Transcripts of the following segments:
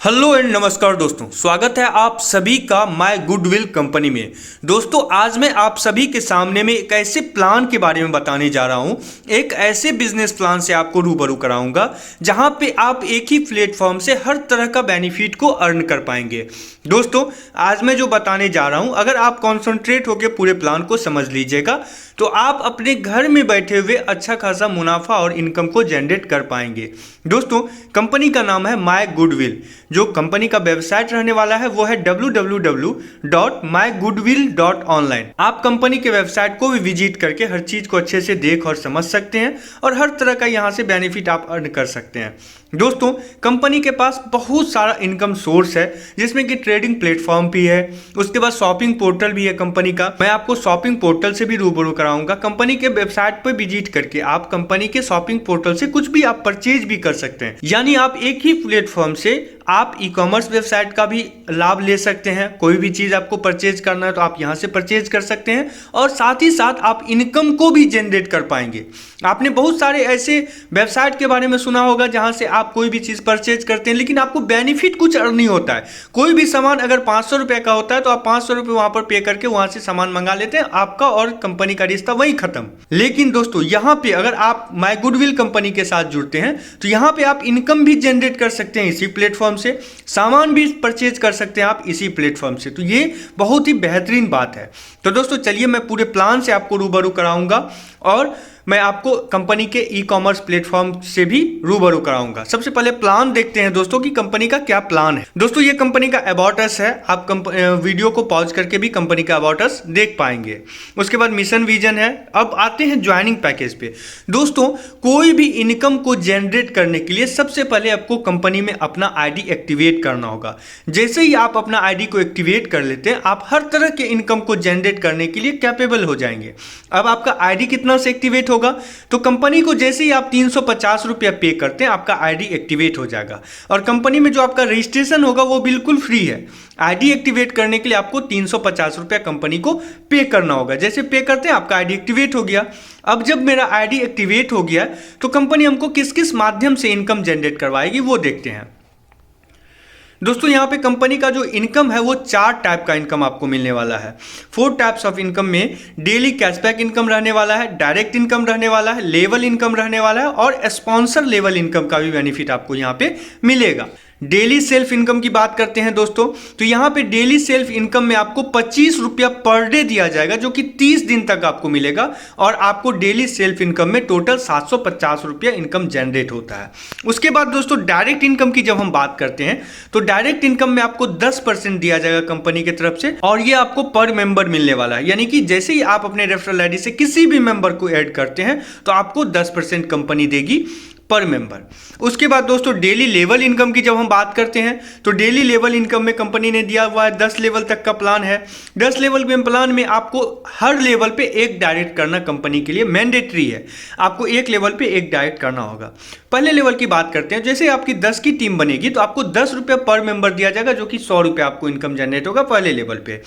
Hello and नमस्कार दोस्तों, स्वागत है आप सभी का माय गुडविल कंपनी में। दोस्तों आज मैं आप सभी के सामने में एक ऐसे प्लान के बारे में बताने जा रहा हूं, एक ऐसे बिजनेस प्लान से आपको रूबरू कराऊंगा जहां पे आप एक ही प्लेटफॉर्म से हर तरह का बेनिफिट को अर्न कर पाएंगे। दोस्तों आज मैं जो बताने जा रहा हूं, अगर आप कॉन्सेंट्रेट होकर पूरे प्लान को समझ लीजिएगा तो आप अपने घर में बैठे हुए अच्छा खासा मुनाफा और इनकम को जनरेट कर पाएंगे। दोस्तों कंपनी का नाम है माय गुडविल। जो कंपनी का वेबसाइट रहने वाला है वो है www.mygoodwill.online। आप कंपनी के वेबसाइट को भी विजिट करके हर चीज को अच्छे से देख और समझ सकते हैं और हर तरह का यहां से बेनिफिट आप अर्न कर सकते हैं। दोस्तों कंपनी के पास बहुत सारा इनकम सोर्स है, जिसमें कि ट्रेडिंग प्लेटफॉर्म भी है, उसके बाद शॉपिंग पोर्टल भी है कंपनी का। मैं आपको शॉपिंग पोर्टल से भी रूबरू कराऊंगा। कंपनी के वेबसाइट पर विजिट करके आप कंपनी के शॉपिंग पोर्टल से कुछ भी आप परचेज भी कर सकते हैं। यानी आप एक ही प्लेटफॉर्म से आप ई कॉमर्स वेबसाइट का भी लाभ ले सकते हैं। कोई भी चीज आपको परचेज करना है तो आप यहां से परचेज कर सकते हैं और साथ ही साथ आप इनकम को भी जनरेट कर पाएंगे। आपने बहुत सारे ऐसे वेबसाइट के बारे में सुना होगा जहां से आप कोई भी चीज परचेज करते हैं लेकिन आपको बेनिफिट कुछ अर्न नहीं होता है। कोई भी सामान अगर 500 रुपए का होता है तो आप 500 रुपए वहां पर पे करके वहां से सामान मंगा लेते हैं, आपका और कंपनी का रिश्ता वही खत्म। लेकिन दोस्तों यहां पे अगर आप माय गुडविल कंपनी के साथ जुड़ते हैं तो यहां पे आप इनकम भी जनरेट कर सकते हैं इसी प्लेटफॉर्म से, सामान भी परचेज कर सकते हैं आप इसी प्लेटफॉर्म से। तो ये बहुत ही बेहतरीन बात है। तो दोस्तों चलिए मैं पूरे प्लान से आपको रूबरू कराऊंगा और मैं आपको कंपनी के ई कॉमर्स प्लेटफॉर्म से भी रूबरू कराऊंगा। सबसे पहले प्लान देखते हैं दोस्तों कि कंपनी का क्या प्लान है। दोस्तों ये कंपनी का अबाउट अस है, आप वीडियो को पॉज करके भी कंपनी का अबाउट अस देख पाएंगे। उसके बाद मिशन विजन है। अब आते हैं ज्वाइनिंग पैकेज पे। दोस्तों कोई भी इनकम को जनरेट करने के लिए सबसे पहले आपको कंपनी में अपना आईडी एक्टिवेट करना होगा। जैसे ही आप अपना आईडी को एक्टिवेट कर लेते हैं आप हर तरह के इनकम को जनरेट करने के लिए कैपेबल हो जाएंगे। अब आपका आईडी कितना से एक्टिवेट होगा, तो कंपनी को जैसे ही आप 350 रुपया पे करते हैं आपका आईडी एक्टिवेट हो जाएगा और कंपनी में जो आपका रजिस्ट्रेशन होगा वो बिल्कुल फ्री है। आईडी एक्टिवेट करने के लिए आपको 350 रुपया कंपनी को पे करना होगा। जैसे पे करते हैं आपका आईडी एक्टिवेट हो गया। अब जब मेरा आईडी एक्टिवेट हो गया तो कंपनी हमको किस किस माध्यम से इनकम जनरेट करवाएगी वो देखते हैं। दोस्तों यहाँ पे कंपनी का जो इनकम है वो 4 टाइप का इनकम आपको मिलने वाला है। 4 टाइप्स ऑफ इनकम में डेली कैशबैक इनकम रहने वाला है, डायरेक्ट इनकम रहने वाला है, लेवल इनकम रहने वाला है और स्पॉन्सर लेवल इनकम का भी बेनिफिट आपको यहाँ पे मिलेगा। डेली सेल्फ इनकम की बात करते हैं दोस्तों, तो यहाँ पे डेली सेल्फ इनकम में आपको 25 रुपया पर डे दिया जाएगा जो कि 30 दिन तक आपको मिलेगा और आपको डेली सेल्फ इनकम में टोटल 750 रुपया इनकम जनरेट होता है। उसके बाद दोस्तों डायरेक्ट इनकम की जब हम बात करते हैं तो डायरेक्ट इनकम में आपको 10% दिया जाएगा कंपनी की तरफ से और ये आपको पर मेंबर मिलने वाला है। यानी कि जैसे ही आप अपने रेफरल आईडी से किसी भी मेंबर को ऐड करते हैं तो आपको 10% कंपनी देगी पर मेंबर। उसके बाद दोस्तों डेली लेवल इनकम की जब हम बात करते हैं तो डेली लेवल इनकम में कंपनी ने दिया हुआ है 10 लेवल तक का प्लान है। 10 लेवल में प्लान में आपको हर लेवल पे एक डायरेक्ट करना कंपनी के लिए मैंडेटरी है। आपको एक लेवल पे एक डायरेक्ट करना होगा। पहले लेवल की बात करते हैं, जैसे आपकी 10 की टीम बनेगी तो आपको 10 रुपया पर मेंबर दिया जाएगा जो कि 100 रुपया आपको इनकम जनरेट होगा पहले लेवल पे।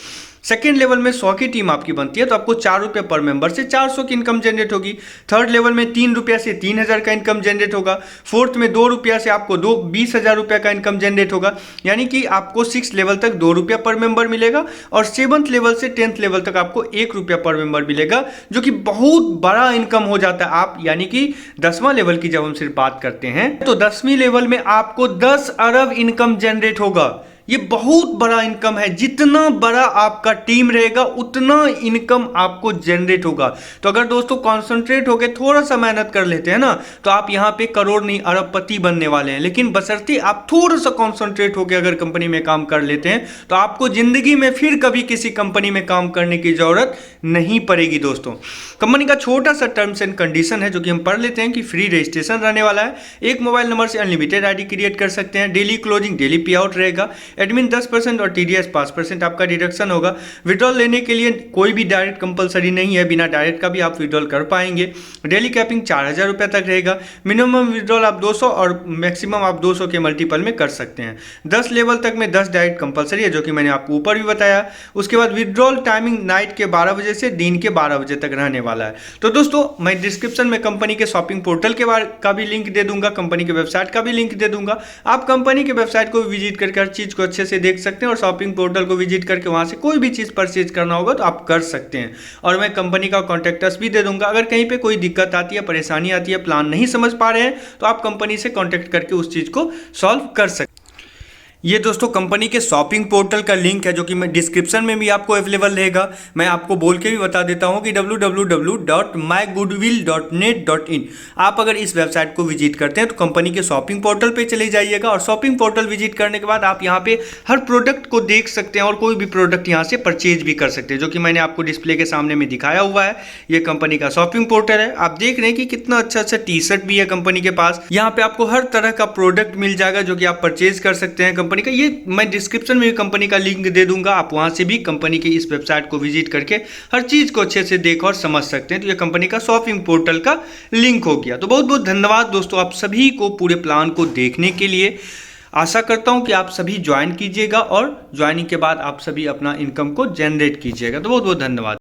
सेकेंड लेवल में 100 की टीम आपकी बनती है तो आपको 4 रुपये पर मेंबर से 400 की इनकम जनरेट होगी। थर्ड लेवल में 3 रुपया से 3000 का इनकम जनरेट होगा। फोर्थ में 2 रुपया से आपको 20,000 रुपया का इनकम जनरेट होगा। यानी कि आपको 6 लेवल तक 2 रुपया पर मेंबर मिलेगा और 7th लेवल से 10th लेवल तक आपको 1 रुपया पर मेंबर मिलेगा जो कि बहुत बड़ा इनकम हो जाता है। आप यानी कि 10वां लेवल की जब हम सिर्फ बात करते हैं तो 10वीं लेवल में आपको 10 अरब इनकम जनरेट होगा। ये बहुत बड़ा इनकम है। जितना बड़ा आपका टीम रहेगा उतना इनकम आपको जनरेट होगा। तो अगर दोस्तों कॉन्सेंट्रेट होकर थोड़ा सा मेहनत कर लेते हैं ना तो आप यहाँ पे करोड़ नहीं अरबपति बनने वाले हैं। लेकिन बशर्ते आप थोड़ा सा कॉन्सेंट्रेट होकर अगर कंपनी में काम कर लेते हैं तो आपको जिंदगी में फिर कभी किसी कंपनी में काम करने की जरूरत नहीं पड़ेगी। दोस्तों कंपनी का छोटा सा टर्म्स एंड कंडीशन है जो कि हम पढ़ लेते हैं कि फ्री रजिस्ट्रेशन रहने वाला है। एक मोबाइल नंबर से अनलिमिटेड आईडी क्रिएट कर सकते हैं। डेली क्लोजिंग डेली पे आउट रहेगा। एडमिन 10% और TDS 5% आपका डिडक्शन होगा। विड्रॉल लेने के लिए कोई भी डायरेक्ट कंपलसरी नहीं है, बिना डायरेक्ट का भी आप विड्रॉल कर पाएंगे। डेली कैपिंग 4000 रुपये तक रहेगा। मिनिमम विड्रॉल आप 200 और मैक्सिमम आप 200 के मल्टीपल में कर सकते हैं। 10 लेवल तक में 10 डायरेक्ट कंपलसरी है, जो कि मैंने आपको ऊपर भी बताया। उसके बाद विड्रॉल टाइमिंग नाइट के 12 बजे से दिन के 12 बजे तक रहने वाला है। तो दोस्तों मैं डिस्क्रिप्शन में कंपनी के शॉपिंग पोर्टल के बारे का भी लिंक दे दूंगा, कंपनी के वेबसाइट का भी लिंक दे दूंगा। आप कंपनी के वेबसाइट को विजिट करके हर चीज़ को अच्छे से देख सकते हैं और शॉपिंग पोर्टल को विजिट करके वहां से कोई भी चीज़ परचेज करना होगा तो आप कर सकते हैं। और मैं कंपनी का कॉन्टैक्टस भी दे दूंगा। अगर कहीं पे कोई दिक्कत आती है, परेशानी आती है, प्लान नहीं समझ पा रहे हैं, तो आप कंपनी से कॉन्टैक्ट करके उस चीज़ को सॉल्व कर सकते हैं। ये दोस्तों कंपनी के शॉपिंग पोर्टल का लिंक है, जो कि मैं डिस्क्रिप्शन में भी आपको अवेलेबल रहेगा। मैं आपको बोल के भी बता देता हूँ कि www.mygoodwill.net.in। आप अगर इस वेबसाइट को विजिट करते हैं तो कंपनी के शॉपिंग पोर्टल पे चले जाइएगा और शॉपिंग पोर्टल विजिट करने के बाद आप यहाँ पे हर प्रोडक्ट को देख सकते हैं और कोई भी प्रोडक्ट यहाँ से परचेज भी कर सकते हैं, जो कि मैंने आपको डिस्प्ले के सामने में दिखाया हुआ है। ये कंपनी का शॉपिंग पोर्टल है। आप देख रहे हैं कि कितना अच्छा अच्छा टी शर्ट भी है कंपनी के पास। यहाँ पे आपको हर तरह का प्रोडक्ट मिल जाएगा जो कि आप परचेज कर सकते हैं कंपनी का। ये मैं डिस्क्रिप्शन में भी कंपनी का लिंक दे दूंगा, आप वहां से भी कंपनी की इस वेबसाइट को विजिट करके हर चीज को अच्छे से देख और समझ सकते हैं। तो ये कंपनी का शॉपिंग पोर्टल का लिंक हो गया। तो बहुत बहुत धन्यवाद दोस्तों आप सभी को पूरे प्लान को देखने के लिए। आशा करता हूं कि आप सभी ज्वाइन कीजिएगा और ज्वाइनिंग के बाद आप सभी अपना इनकम को जनरेट कीजिएगा। तो बहुत बहुत धन्यवाद।